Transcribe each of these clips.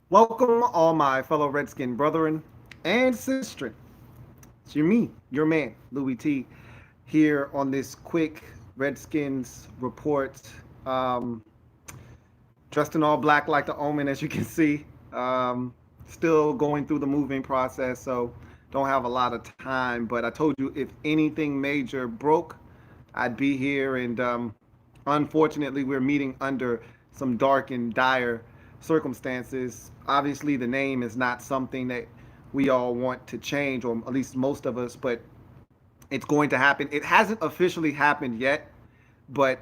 Welcome, all my fellow Redskin brethren and sistren. It's your man, Louie T, here on this quick Redskins report. Um, Dressed in all black like the Omen, as you can see. Still going through the moving process, so don't have a lot of time. But I told you if anything major broke, I'd be here. And unfortunately, we're meeting under some dark and dire circumstances. Obviously, the name is not something that we all want to change, or at least most of us, but it's going to happen. It hasn't officially happened yet, but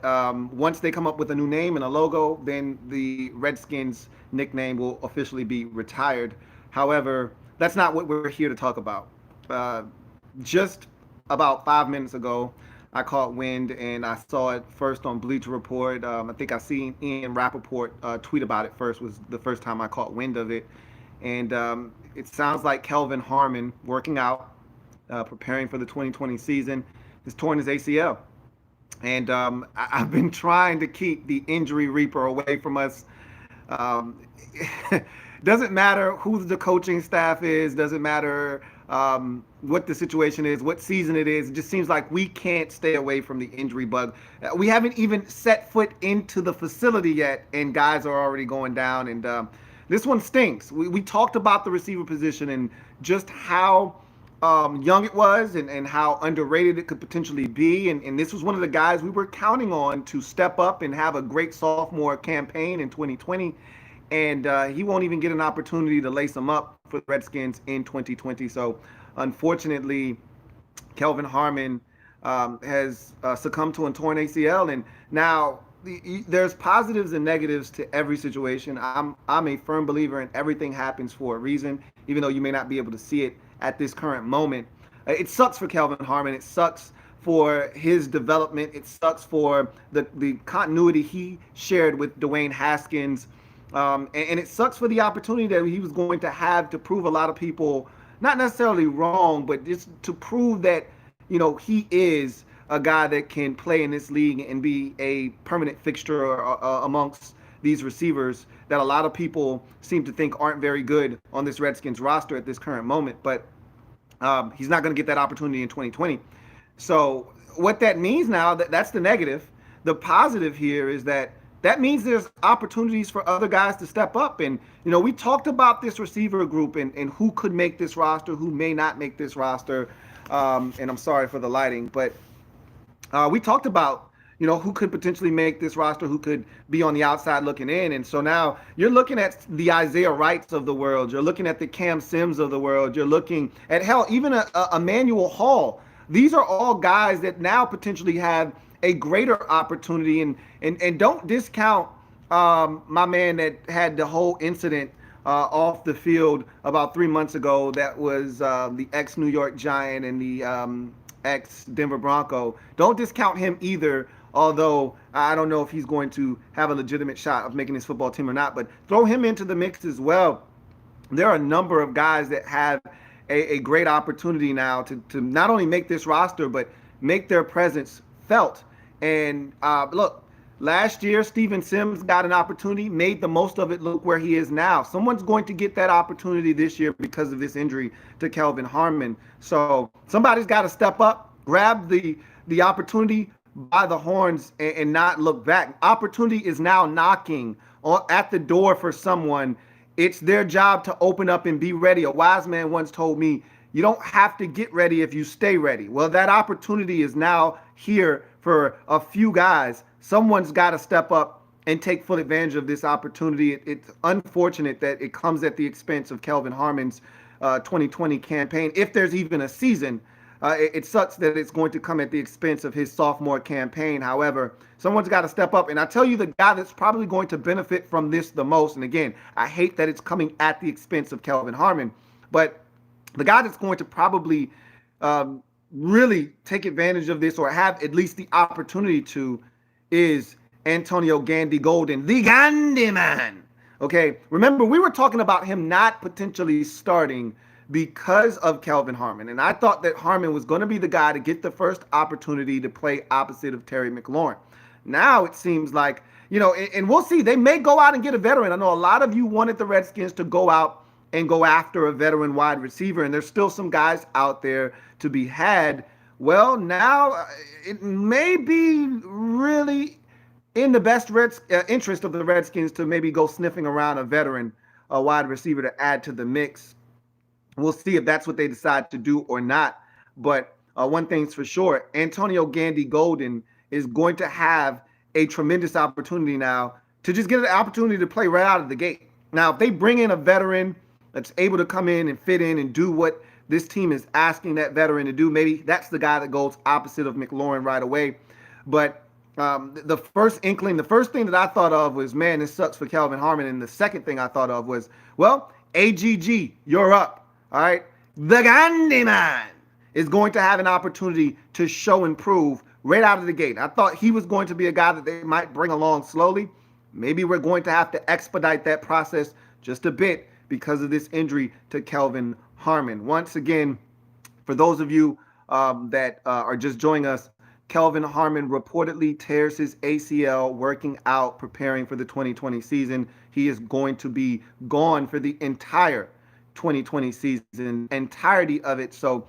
once they come up with a new name and a logo, then the Redskins nickname will officially be retired. However, that's not what we're here to talk about. Uh, just about 5 minutes ago, I caught wind and I saw it first on Bleacher Report. I think I seen Ian Rappaport tweet about it first. Was the first time I caught wind of it, and it sounds like Kelvin Harmon working out, preparing for the 2020 season, has torn his ACL. And I've been trying to keep the injury reaper away from us. Um, doesn't matter who the coaching staff is, doesn't matter what the situation is, what season it is. It just seems like we can't stay away from the injury bug. We haven't even set foot into the facility yet, and guys are already going down. And this one stinks. We talked about the receiver position and just how young it was, and how underrated it could potentially be. And this was one of the guys we were counting on to step up and have a great sophomore campaign in 2020. And he won't even get an opportunity to lace them up for the Redskins in 2020. So unfortunately, Kelvin Harmon has succumbed to a torn ACL. And now there's positives and negatives to every situation. I'm a firm believer in everything happens for a reason, even though you may not be able to see it at this current moment. It sucks for Kelvin Harmon. It sucks for his development. It sucks for the continuity he shared with Dwayne Haskins. And it sucks for the opportunity that he was going to have to prove a lot of people, not necessarily wrong, but just to prove that, he is a guy that can play in this league and be a permanent fixture amongst these receivers that a lot of people seem to think aren't very good on this Redskins roster at this current moment. But he's not going to get that opportunity in 2020. So what that means now, that's the negative. The positive here is that means there's opportunities for other guys to step up. And, we talked about this receiver group and who could make this roster, who may not make this roster. And I'm sorry for the lighting, but we talked about, who could potentially make this roster, who could be on the outside looking in. And so now you're looking at the Isaiah Wrights of the world. You're looking at the Cam Sims of the world. You're looking at, hell, even a Emmanuel Hall. These are all guys that now potentially have a greater opportunity. And don't discount my man that had the whole incident off the field about 3 months ago. That was the ex-New York Giant and the ex-Denver Bronco. Don't discount him either, although I don't know if he's going to have a legitimate shot of making his football team or not. But throw him into the mix as well. There are a number of guys that have a great opportunity now to not only make this roster, but make their presence felt. And look, last year, Steven Sims got an opportunity, made the most of it. Look where he is now. Someone's going to get that opportunity this year because of this injury to Kelvin Harmon. So somebody's got to step up, grab the opportunity by the horns, and not look back. Opportunity is now knocking at the door for someone. It's their job to open up and be ready. A wise man once told me, you don't have to get ready if you stay ready. Well, that opportunity is now here for a few guys. Someone's got to step up and take full advantage of this opportunity. It's unfortunate that it comes at the expense of Kelvin Harmon's 2020 campaign. If there's even a season, it sucks that it's going to come at the expense of his sophomore campaign. However, someone's got to step up. And I tell you, the guy that's probably going to benefit from this the most, and again, I hate that it's coming at the expense of Kelvin Harmon, but the guy that's going to probably really take advantage of this, or have at least the opportunity to, is Antonio Gandy Golden, the Gandy Man. Okay, remember, we were talking about him not potentially starting because of Kelvin Harmon. And I thought that Harmon was going to be the guy to get the first opportunity to play opposite of Terry McLaurin. Now it seems like, and we'll see. They may go out and get a veteran. I know a lot of you wanted the Redskins to go out and go after a veteran wide receiver, and there's still some guys out there to be had. Well, now it may be really in the best interest of the Redskins to maybe go sniffing around a veteran, a wide receiver to add to the mix. We'll see if that's what they decide to do or not. But one thing's for sure, Antonio Gandy Golden is going to have a tremendous opportunity now to just get an opportunity to play right out of the gate. Now, if they bring in a veteran that's able to come in and fit in and do what this team is asking that veteran to do, maybe that's the guy that goes opposite of McLaurin right away. But the first thing that I thought of was, man, this sucks for Kelvin Harmon. And the second thing I thought of was, well, AGG, you're up. All right. The Gandhi man is going to have an opportunity to show and prove right out of the gate. I thought he was going to be a guy that they might bring along slowly. Maybe we're going to have to expedite that process just a bit because of this injury to Kelvin Harmon. Once again, for those of you that are just joining us, Kelvin Harmon reportedly tears his ACL working out, preparing for the 2020 season. He is going to be gone for the entire 2020 season, entirety of it. So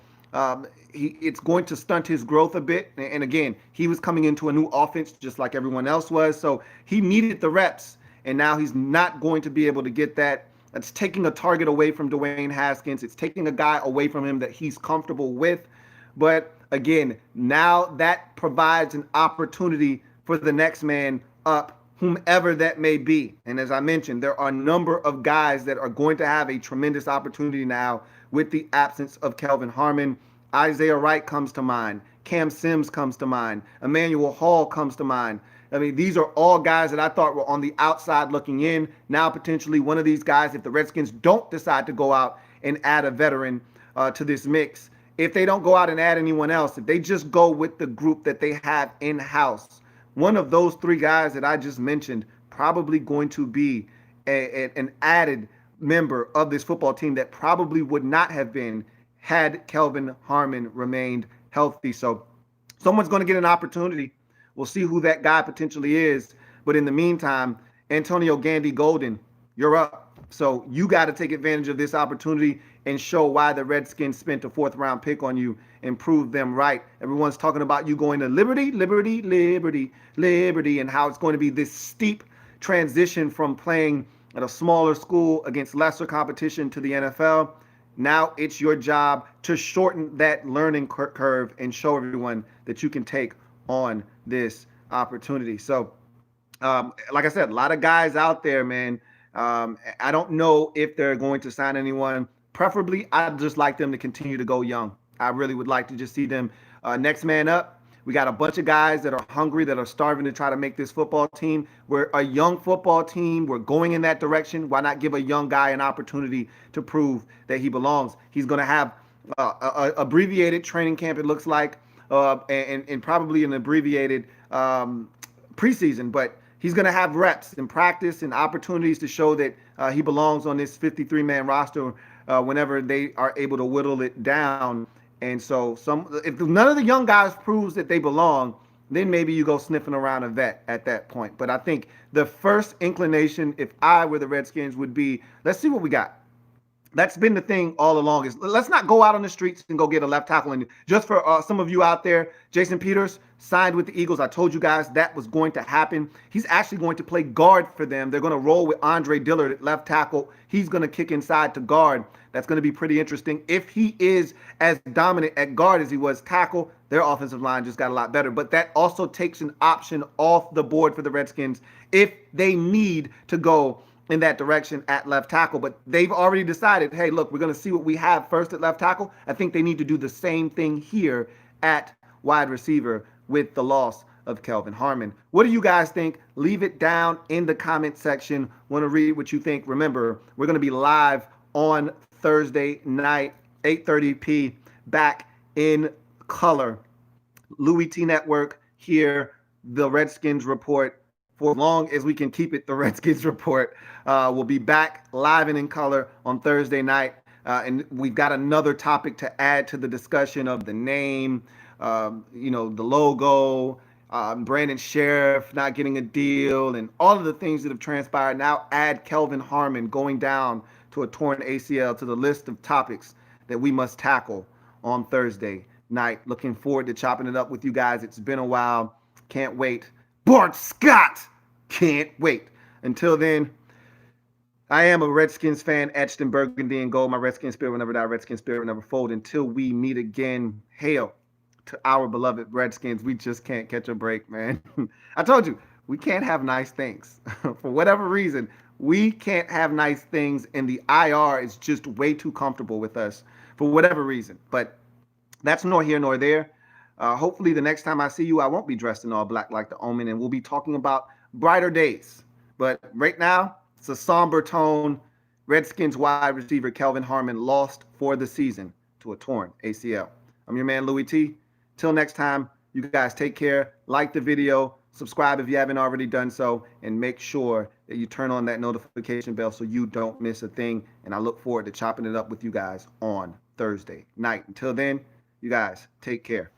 it's going to stunt his growth a bit. And again, he was coming into a new offense just like everyone else was. So he needed the reps, and now he's not going to be able to get that. That's taking a target away from Dwayne Haskins. It's taking a guy away from him that he's comfortable with. But again, now that provides an opportunity for the next man up, whomever that may be. And as I mentioned, there are a number of guys that are going to have a tremendous opportunity now with the absence of Kelvin Harmon. Isaiah Wright comes to mind. Cam Sims comes to mind. Emmanuel Hall comes to mind. I mean, these are all guys that I thought were on the outside looking in. Now, potentially one of these guys, if the Redskins don't decide to go out and add a veteran to this mix, if they don't go out and add anyone else, if they just go with the group that they have in-house, one of those three guys that I just mentioned probably going to be an added member of this football team that probably would not have been had Kelvin Harmon remained healthy. So someone's going to get an opportunity. We'll see who that guy potentially is. But in the meantime, Antonio Gandy Golden, you're up. So you got to take advantage of this opportunity and show why the Redskins spent a fourth-round pick on you and prove them right. Everyone's talking about you going to Liberty, and how it's going to be this steep transition from playing at a smaller school against lesser competition to the NFL. Now it's your job to shorten that learning curve and show everyone that you can take on this opportunity. So, like I said, a lot of guys out there, man. I don't know if they're going to sign anyone. Preferably, I'd just like them to continue to go young. I really would like to just see them next man up. We got a bunch of guys that are hungry, that are starving to try to make this football team. We're a young football team. We're going in that direction. Why not give a young guy an opportunity to prove that he belongs? He's going to have a abbreviated training camp, it looks like, and probably an abbreviated preseason. But he's going to have reps and practice and opportunities to show that he belongs on this 53-man roster whenever they are able to whittle it down. And so if none of the young guys proves that they belong, then maybe you go sniffing around a vet at that point. But I think the first inclination, if I were the Redskins, would be, let's see what we got. That's been the thing all along, is let's not go out on the streets and go get a left tackle. And just for some of you out there, Jason Peters signed with the Eagles. I told you guys that was going to happen. He's actually going to play guard for them. They're going to roll with Andre Dillard at left tackle. He's going to kick inside to guard. That's going to be pretty interesting. If he is as dominant at guard as he was tackle, their offensive line just got a lot better. But that also takes an option off the board for the Redskins if they need to go in that direction at left tackle. But they've already decided, hey, look, we're going to see what we have first at left tackle. I think they need to do the same thing here at wide receiver with the loss of Kelvin Harmon. What do you guys think? Leave it down in the comment section. Want to read what you think. Remember, we're going to be live on Thursday night, 8:30 p. back in color. Louie T Network here, the Redskins Report. For as long as we can keep it, the Redskins Report. We'll be back live and in color on Thursday night. And we've got another topic to add to the discussion of the name, the logo, Brandon Sheriff not getting a deal, and all of the things that have transpired. Now add Kelvin Harmon going down to a torn ACL to the list of topics that we must tackle on Thursday night. Looking forward to chopping it up with you guys. It's been a while. Can't wait. Bart Scott! Can't wait. Until then, I am a Redskins fan, etched in burgundy and gold. My Redskins spirit will never die. Redskins spirit will never fold. Until we meet again, hail to our beloved Redskins. We just can't catch a break, man. I told you, we can't have nice things. For whatever reason, we can't have nice things, and the IR is just way too comfortable with us for whatever reason. But that's nor here nor there. Hopefully, the next time I see you, I won't be dressed in all black like the Omen, and we'll be talking about brighter days. But right now, it's a somber tone. Redskins wide receiver Kelvin Harmon lost for the season to a torn ACL. I'm your man, Louie T. Till next time, you guys take care. Like the video, subscribe if you haven't already done so, and make sure that you turn on that notification bell so you don't miss a thing. And I look forward to chopping it up with you guys on Thursday night. Until then, you guys take care.